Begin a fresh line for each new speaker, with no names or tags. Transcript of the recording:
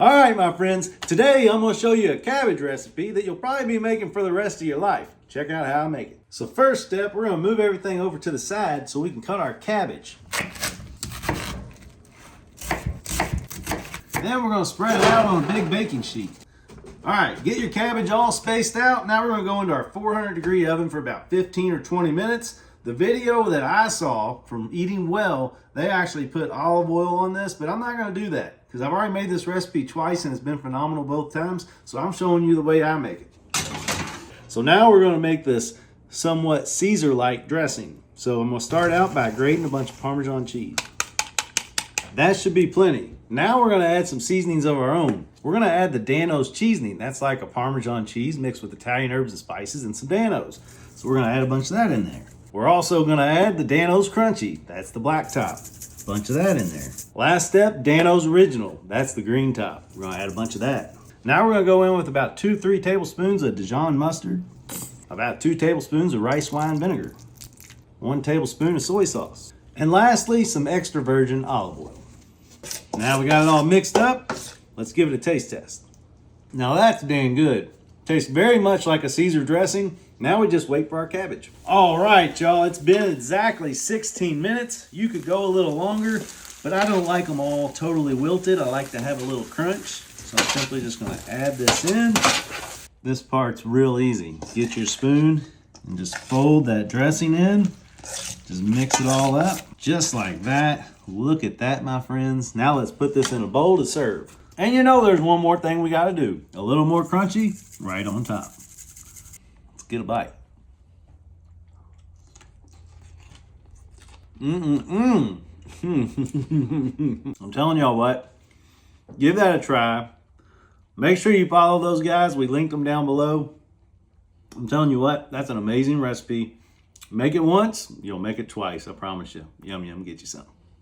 All right, my friends, today I'm going to show you a cabbage recipe that you'll probably be making for the rest of your life. Check out how I make it. So first step, we're going to move everything over to the side so we can cut our cabbage. Then we're going to spread it out on a big baking sheet. All right, get your cabbage all spaced out. Now we're going to go into our 400-degree oven for about 15 or 20 minutes. The video that I saw from Eating Well, they actually put olive oil on this, but I'm not going to do that because I've already made this recipe twice and it's been phenomenal both times. So I'm showing you the way I make it. So now we're going to make this somewhat Caesar-like dressing. So I'm going to start out by grating a bunch of Parmesan cheese. That should be plenty. Now we're going to add some seasonings of our own. We're going to add the Dano's seasoning. That's like a Parmesan cheese mixed with Italian herbs and spices and some Dano's. So we're going to add a bunch of that in there. We're also going to add the Dano's Crunchy. That's the black top. A bunch of that in there. Last step, Dano's Original. That's the green top. We're going to add a bunch of that. Now we're going to go in with about 2-3 tablespoons of Dijon mustard, about 2 tablespoons of rice wine vinegar, 1 tablespoon of soy sauce, and lastly, some extra virgin olive oil. Now we got it all mixed up. Let's give it a taste test. Now that's dang good. Tastes very much like a Caesar dressing. Now we just wait for our cabbage. All right, y'all, it's been exactly 16 minutes. You could go a little longer, but I don't like them all totally wilted. I like to have a little crunch. So I'm simply just gonna add this in. This part's real easy. Get your spoon and just fold that dressing in. Just mix it all up, just like that. Look at that, my friends. Now let's put this in a bowl to serve. And you know there's one more thing we gotta do. A little more crunchy right on top. Let's get a bite. I'm telling y'all what, give that a try. Make sure you follow those guys. We linked them down below. I'm telling you what, that's an amazing recipe. Make it once, you'll make it twice, I promise you. Yum, yum, get you some.